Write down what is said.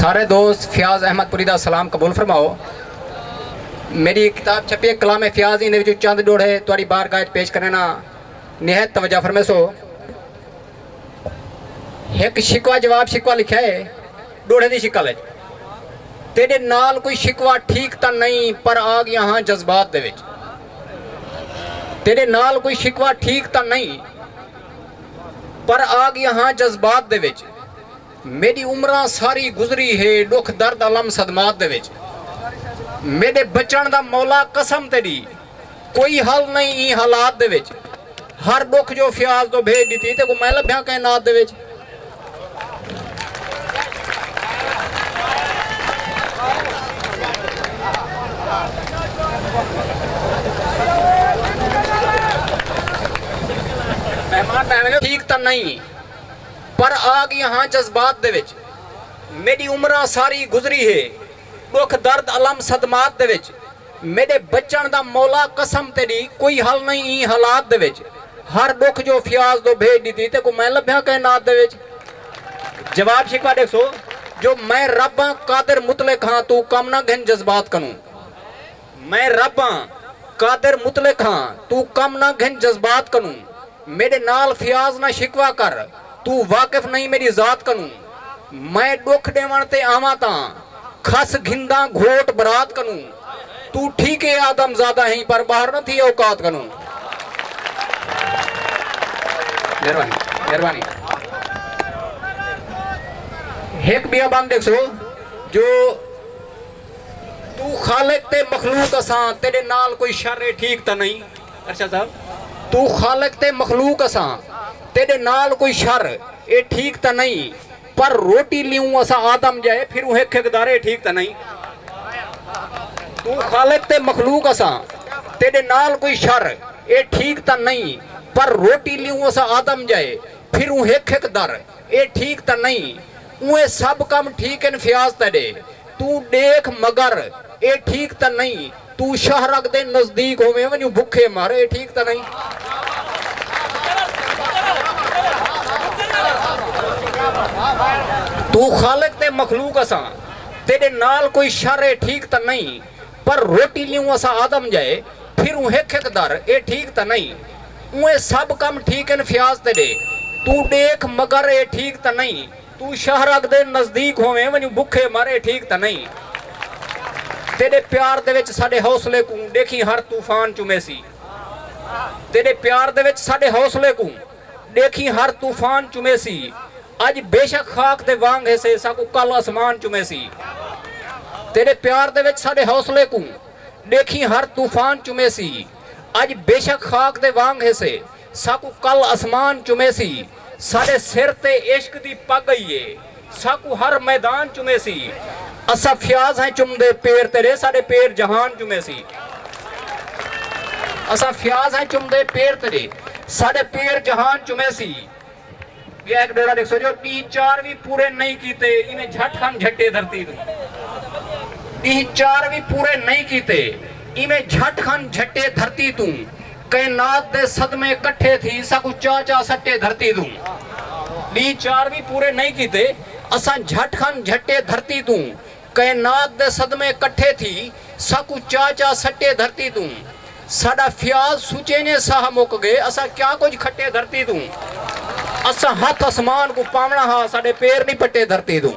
सारे दोस्त फयाज अहमदपुरी का सलाम कबूल फरमाओ। मेरी किताब छपी है कलाम फयाज, इन चंद डोड़े तुहाड़ी बारगाह पेश करना निहायत तवज्जो फरमेसो। एक शिकवा जवाब शिकवा लिखा है डोड़े की शिकल। तेरे नाल कोई शिकवा ठीक तो नहीं पर आग यहाँ जज्बात दे विच। तेरे नाल कोई शिकवा ठीक तो नहीं पर आग यहाँ जज्बात दे विच। मेरी उम्रां सारी गुजरी है दुख दर्द अलम सदमात दे विच। मेरे बचन दा मौला कसम तेरी कोई हल नहीं ई हालात दे विच। हर दुख जो फयाज तो भेज दी ते को मैं लभ्या कायनात दे विच। मेहमान ठीक तो नहीं पर आग यहाँ जज्बात दे विच। मेरी उम्र सारी गुजरी है दुख दर्द अलम सदमात दे विच। मेरे बचन दा मौला कसम तेरी कोई हल नहीं ई हालात दे विच। हर दुख जो फयाज तो भेज दी ते को मैं लभ्या कायनात दे विच। जवाब शिकवा देखो जो मैं रब कादिर मुतलक हाँ तू कम ना घन जज्बात करूं। मैं रब कादिर मुतलक हाँ तू कम ना घन जज्बात करूं। मेरे नाल फयाज ना शिकवा कर तू वाकिफ नहीं मेरी जात करूं। मैं दुख देवन ते आवा ता खस घिंदा घोट बरात करूं। तू ठीक है आदम ज्यादा है पर बाहर न थी औकात करूं। मेहरबानी मेहरबानी। एक बियाबान देखो जो तू खालिक ते मखलूक असा तेरे नाल कोई शर ठीक तो नहीं। अच्छा साहब तू खालिक ते मखलूक असा तेरे नाल कोई शर ये ठीक तो नहीं पर रोटी लियूं असा आदम जाए फिर वो दारे ठीक तो नहीं। तू खालिक ते मखलूक असा तेरे नाल कोई शर ये ठीक तो नहीं पर रोटी लियूं असा आदम जाए फिर वो दर ये ठीक तो नहीं। उए सब कम ठीक है फयाज तेरे तू देख मगर ये ठीक तो नहीं। तू शहरक दे नजदीक होवे वनु भूखे मारे ठीक तो नहीं। तू खालिक ते मखलूक असा तेरे नाल कोई शर ठीक तो नहीं पर रोटी लियूं असा आदम जाए फिर वो दर ये ठीक तो नहीं। उए सब कम ठीक है फयाज तेरे तू देख मगर ये ठीक तो नहीं। तू शहरक दे नजदीक होवे वनु भूखे मारे ठीक तो नहीं। तेरे प्यार दे विच साडे हौसले को देखी हर तूफान चुमेसी। तेरे प्यार दे विच साडे हौसले को देखी हर तूफान चुमेसी। अज बेशक खाक दे वांग है से साकू कल आसमान चुमेसी। तेरे प्यार दे विच साडे हौसले को देखी हर तूफान चुमेसी। अज बेशक खाक दे वांग है से साकू कल आसमान चुमेसी। साडे सिर ते इश्क दी पग है साकू हर मैदान चुमेसी। असा फयाज है चुमदे पैर तेरे साडे पैर जहान चुमेसी। असा फयाज है चुमदे पैर तेरे साडे पैर जहान चुमेसी। एक डोरा देखो जो 3-4 भी पूरे नहीं कीते इन्हें झटखन झट्टे धरती तू। 3-4 भी पूरे नहीं कीते इन्हें झटखन झट्टे धरती तू। कायनात दे सदमे कट्ठे थी साकू चाचा सट्टे धरती तू। 3-4 भी पूरे नहीं कीते असा झटखन झट्टे धरती तू। कायनात दे सदमे कट्ठे थी साकू चाचा सट्टे धरती तू। साडा फयाज सुचे ने साह मुक गए असा क्या कुछ खट्टे धरती तू। असा हाथ आसमान को पावना हा साडे पैर नहीं पट्टे धरती तू।